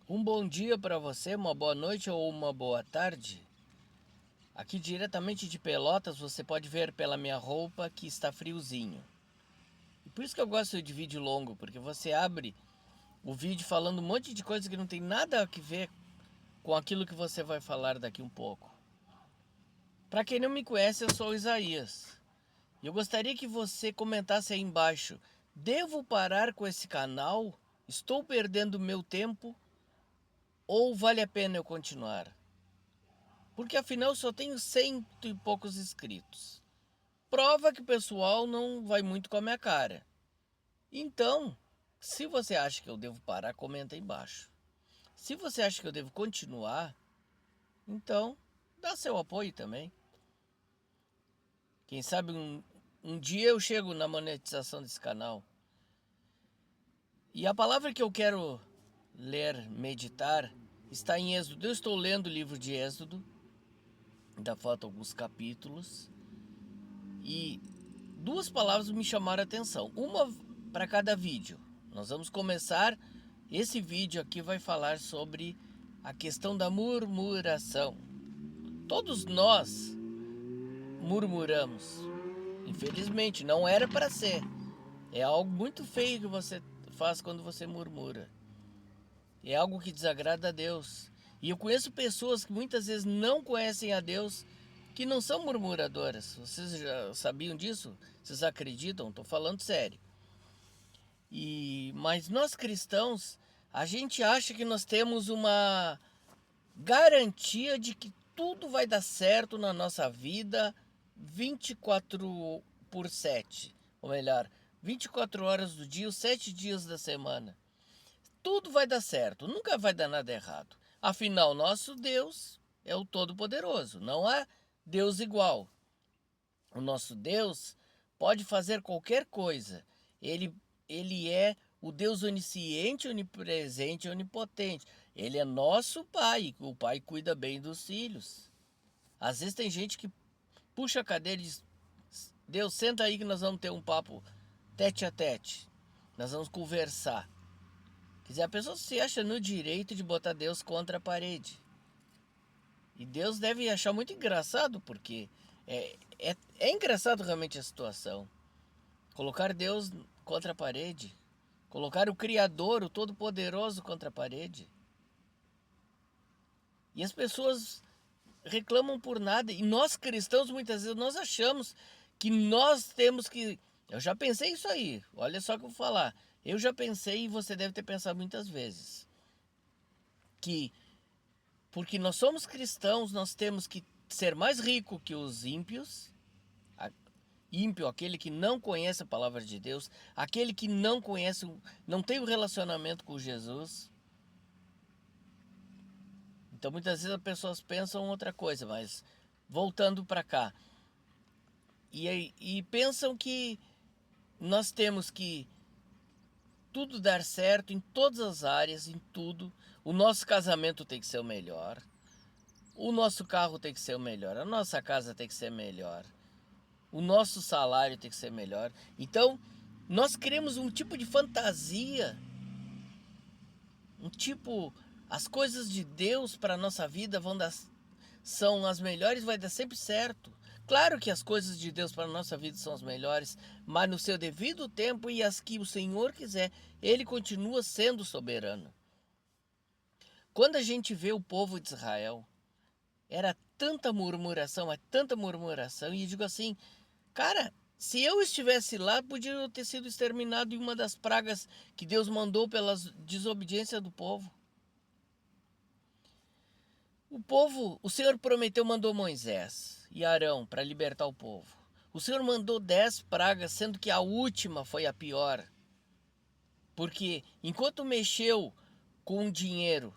Um bom dia para você, uma boa noite ou uma boa tarde. Aqui diretamente de Pelotas você pode ver pela minha roupa que está friozinho. E por isso que eu gosto de vídeo longo, porque você abre o vídeo falando um monte de coisa que não tem nada a ver com aquilo que você vai falar daqui um pouco. Para quem não me conhece, eu sou o Isaías. E eu gostaria que você comentasse aí embaixo: devo parar com esse canal? Estou perdendo meu tempo? Ou vale a pena eu continuar? Porque afinal eu só tenho cento e poucos inscritos. Prova que o pessoal não vai muito com a minha cara. Então, se você acha que eu devo parar, comenta aí embaixo. Se você acha que eu devo continuar, então dá seu apoio também. Quem sabe um dia eu chego na monetização desse canal. E a palavra que eu quero ler, meditar, está em Êxodo. Eu estou lendo o livro de Êxodo, ainda faltam alguns capítulos. E duas palavras me chamaram a atenção, uma para cada vídeo. Nós vamos começar, esse vídeo aqui vai falar sobre a questão da murmuração. Todos nós murmuramos. Infelizmente, não era para ser. É algo muito feio que você faz quando você murmura. É algo que desagrada a Deus. E eu conheço pessoas que muitas vezes não conhecem a Deus, que não são murmuradoras. Vocês já sabiam disso? Vocês acreditam? Estou falando sério. Mas nós cristãos, a gente acha que nós temos uma garantia de que tudo vai dar certo na nossa vida 24 por 7. Ou melhor, 24 horas do dia, os 7 dias da semana. Tudo vai dar certo, nunca vai dar nada errado. Afinal, nosso Deus é o Todo-Poderoso, não há Deus igual. O nosso Deus pode fazer qualquer coisa. Ele é o Deus onisciente, onipresente, onipotente. Ele é nosso Pai, o Pai cuida bem dos filhos. Às vezes tem gente que puxa a cadeira e diz: Deus, senta aí que nós vamos ter um papo tete a tete. Nós vamos conversar. Quer dizer, a pessoa se acha no direito de botar Deus contra a parede. E Deus deve achar muito engraçado, porque é engraçado realmente a situação. Colocar Deus contra a parede. Colocar o Criador, o Todo-Poderoso contra a parede. E as pessoas reclamam por nada. E nós cristãos, muitas vezes, nós achamos que nós temos que... Eu já pensei isso aí. Olha só o que eu vou falar. Eu já pensei, e você deve ter pensado muitas vezes, que porque nós somos cristãos, nós temos que ser mais rico que os ímpios. Ímpio, aquele que não conhece a palavra de Deus, aquele que não conhece, não tem um relacionamento com Jesus. Então muitas vezes as pessoas pensam outra coisa, mas voltando para cá, e pensam que nós temos que tudo dar certo em todas as áreas, em tudo. O nosso casamento tem que ser o melhor, o nosso carro tem que ser o melhor, a nossa casa tem que ser melhor, o nosso salário tem que ser melhor. Então, nós criamos um tipo de fantasia, as coisas de Deus para a nossa vida são as melhores, vai dar sempre certo. Claro que as coisas de Deus para a nossa vida são as melhores, mas no seu devido tempo e as que o Senhor quiser, Ele continua sendo soberano. Quando a gente vê o povo de Israel, era tanta murmuração, e eu digo assim, cara, se eu estivesse lá, podia ter sido exterminado em uma das pragas que Deus mandou pela desobediência do povo. O Senhor prometeu, mandou Moisés e Arão para libertar o povo. O Senhor mandou 10 pragas, sendo que a última foi a pior. Porque enquanto mexeu com o dinheiro,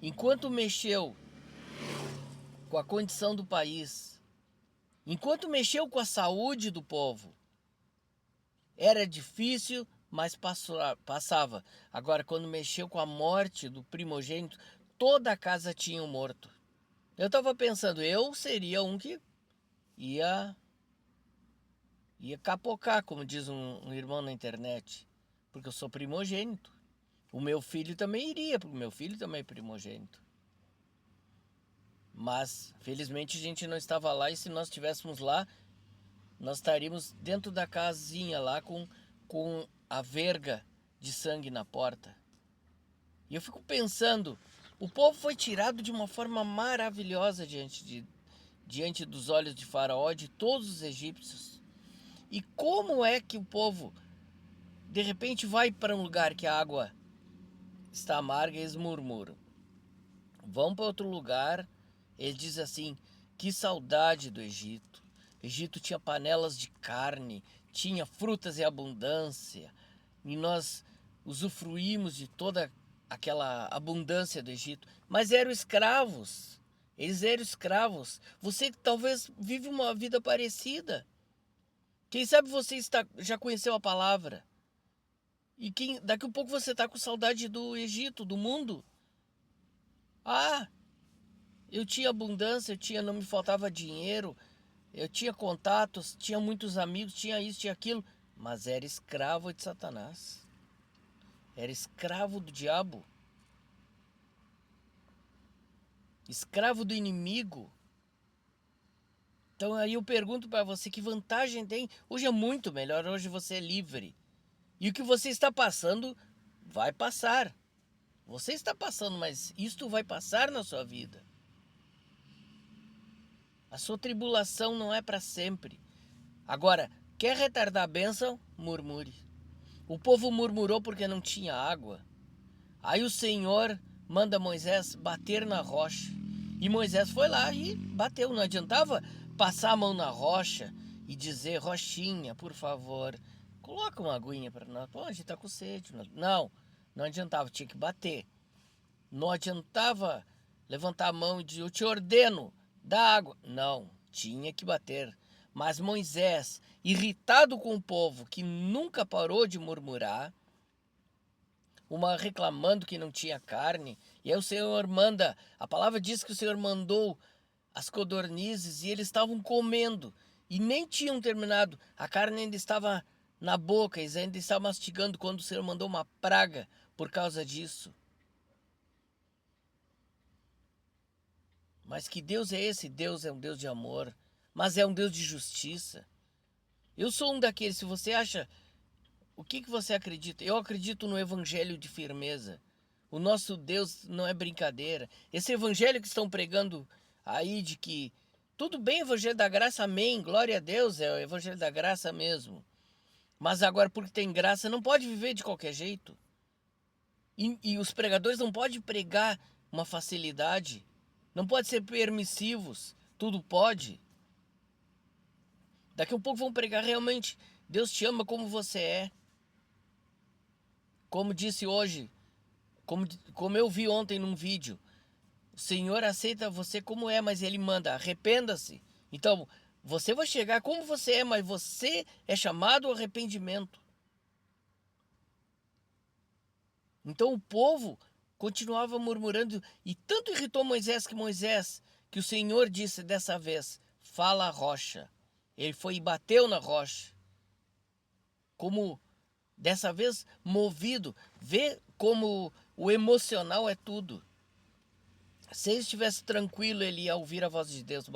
enquanto mexeu com a condição do país, enquanto mexeu com a saúde do povo, era difícil, mas passava. Agora, quando mexeu com a morte do primogênito, toda a casa tinha um morto. Eu estava pensando, eu seria um que ia capocar, como diz um irmão na internet, porque eu sou primogênito. O meu filho também iria, porque o meu filho também é primogênito. Mas, felizmente, a gente não estava lá, e se nós estivéssemos lá, nós estaríamos dentro da casinha lá com a verga de sangue na porta. E eu fico pensando, o povo foi tirado de uma forma maravilhosa diante dos olhos de Faraó, de todos os egípcios. E como é que o povo, de repente, vai para um lugar que a água está amarga e eles murmuram? Vão para outro lugar, eles dizem assim, que saudade do Egito. O Egito tinha panelas de carne, tinha frutas em abundância, e nós usufruímos de toda aquela abundância do Egito, mas eram escravos. Eles eram escravos. Você talvez vive uma vida parecida. Quem sabe você já conheceu a palavra. E daqui a pouco você está com saudade do Egito, do mundo. Ah, eu tinha abundância, não me faltava dinheiro, eu tinha contatos, tinha muitos amigos, tinha isso, tinha aquilo, mas era escravo de Satanás. Era escravo do diabo. Escravo do inimigo. Então aí eu pergunto para você, que vantagem tem? Hoje é muito melhor, hoje você é livre. E o que você está passando, vai passar. Você está passando, mas isto vai passar na sua vida. A sua tribulação não é para sempre. Agora, quer retardar a bênção? Murmure. O povo murmurou porque não tinha água. Aí o Senhor manda Moisés bater na rocha. E Moisés foi lá e bateu. Não adiantava passar a mão na rocha e dizer, rochinha, por favor, coloca uma aguinha para nós. Pô, a gente tá com sede. Não adiantava, tinha que bater. Não adiantava levantar a mão e dizer, eu te ordeno, dá água. Não, tinha que bater. Mas Moisés, irritado com o povo que nunca parou de murmurar, reclamando que não tinha carne, e aí o Senhor manda, a palavra diz que o Senhor mandou as codornizes e eles estavam comendo e nem tinham terminado, a carne ainda estava na boca, eles ainda estavam mastigando quando o Senhor mandou uma praga por causa disso. Mas que Deus é esse? Deus é um Deus de amor, mas é um Deus de justiça. Eu sou um daqueles, se você acha, o que você acredita? Eu acredito no evangelho de firmeza. O nosso Deus não é brincadeira. Esse evangelho que estão pregando aí de que tudo bem, evangelho da graça, amém, glória a Deus, é o evangelho da graça mesmo. Mas agora, porque tem graça, não pode viver de qualquer jeito. E os pregadores não podem pregar uma facilidade. Não pode ser permissivos. Tudo pode. Daqui a pouco vão pregar realmente. Deus te ama como você é. Como disse hoje, como eu vi ontem num vídeo, o Senhor aceita você como é, mas Ele manda, arrependa-se. Então, você vai chegar como você é, mas você é chamado ao arrependimento. Então o povo continuava murmurando, e tanto irritou Moisés, que o Senhor disse dessa vez, fala a rocha. Ele foi e bateu na rocha. Como dessa vez movido, vê como o emocional é tudo. Se ele estivesse tranquilo, ele ia ouvir a voz de Deus,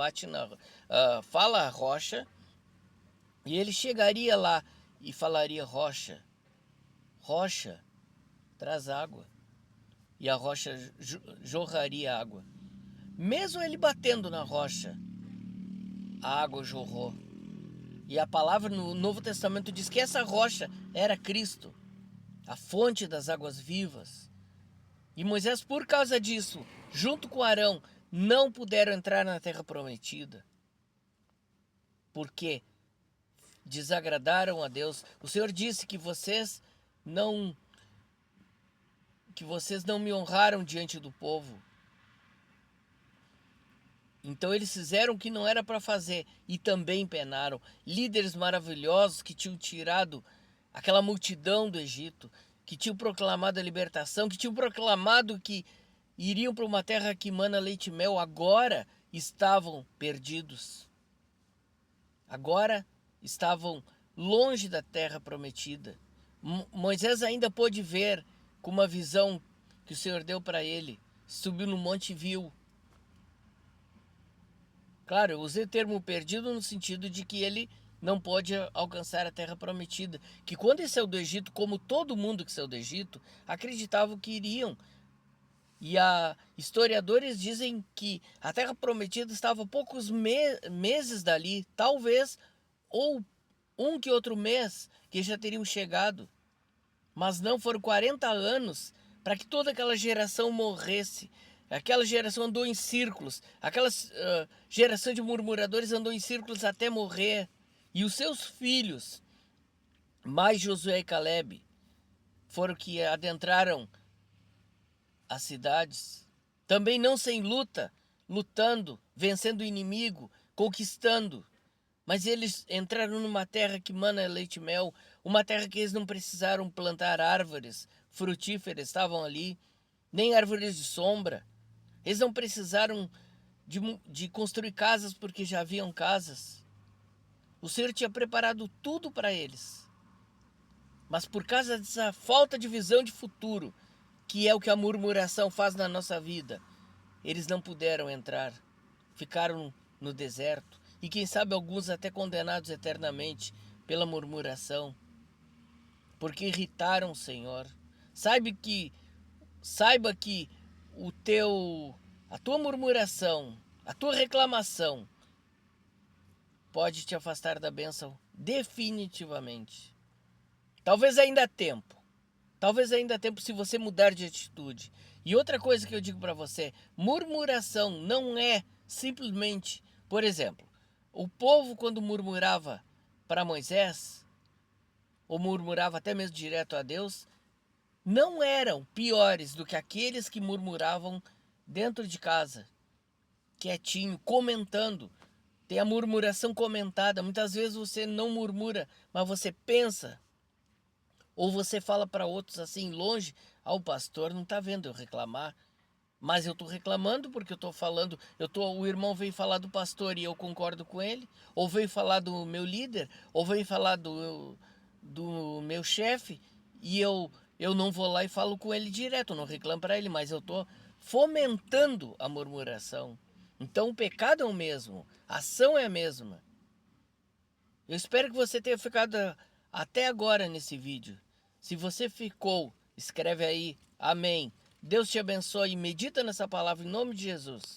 fala a rocha, e ele chegaria lá e falaria, rocha, traz água. E a rocha jorraria água. Mesmo ele batendo na rocha, a água jorrou. E a palavra no Novo Testamento diz que essa rocha era Cristo, a fonte das águas vivas. E Moisés, por causa disso, junto com Arão, não puderam entrar na terra prometida. Porque desagradaram a Deus. O Senhor disse que vocês não me honraram diante do povo. Então eles fizeram o que não era para fazer e também penaram. Líderes maravilhosos que tinham tirado aquela multidão do Egito, que tinham proclamado a libertação, que tinham proclamado que iriam para uma terra que mana leite e mel, agora estavam perdidos. Agora estavam longe da terra prometida. Moisés ainda pôde ver com uma visão que o Senhor deu para ele. Subiu no monte e viu. Claro, eu usei o termo perdido no sentido de que ele não pode alcançar a terra prometida. Que quando ele saiu do Egito, como todo mundo que saiu do Egito, acreditavam que iriam. E historiadores dizem que a terra prometida estava a poucos meses dali, talvez, ou um que outro mês, que já teriam chegado. Mas não, foram 40 anos para que toda aquela geração morresse. Aquela geração andou em círculos. Aquela geração de murmuradores andou em círculos até morrer. E os seus filhos, mais Josué e Caleb, foram que adentraram as cidades. Também não sem luta, lutando, vencendo o inimigo, conquistando. Mas eles entraram numa terra que mana leite e mel, uma terra que eles não precisaram plantar árvores frutíferas, estavam ali, nem árvores de sombra. Eles não precisaram de construir casas porque já haviam casas. O Senhor tinha preparado tudo para eles. Mas por causa dessa falta de visão de futuro, que é o que a murmuração faz na nossa vida, eles não puderam entrar. Ficaram no deserto. E quem sabe alguns até condenados eternamente pela murmuração. Porque irritaram o Senhor. Saiba que a tua murmuração, a tua reclamação pode te afastar da bênção definitivamente. Talvez ainda há tempo. Talvez ainda há tempo se você mudar de atitude. E outra coisa que eu digo para você, murmuração não é simplesmente, por exemplo, o povo quando murmurava para Moisés, ou murmurava até mesmo direto a Deus, não eram piores do que aqueles que murmuravam dentro de casa, quietinho, comentando. Tem a murmuração comentada. Muitas vezes você não murmura, mas você pensa. Ou você fala para outros assim, longe, o pastor não está vendo eu reclamar. Mas eu estou reclamando porque eu estou falando, o irmão veio falar do pastor e eu concordo com ele. Ou veio falar do meu líder, ou veio falar do meu chefe e eu não vou lá e falo com ele direto, eu não reclamo para ele, mas eu estou fomentando a murmuração. Então o pecado é o mesmo, a ação é a mesma. Eu espero que você tenha ficado até agora nesse vídeo. Se você ficou, escreve aí, amém. Deus te abençoe e medita nessa palavra em nome de Jesus.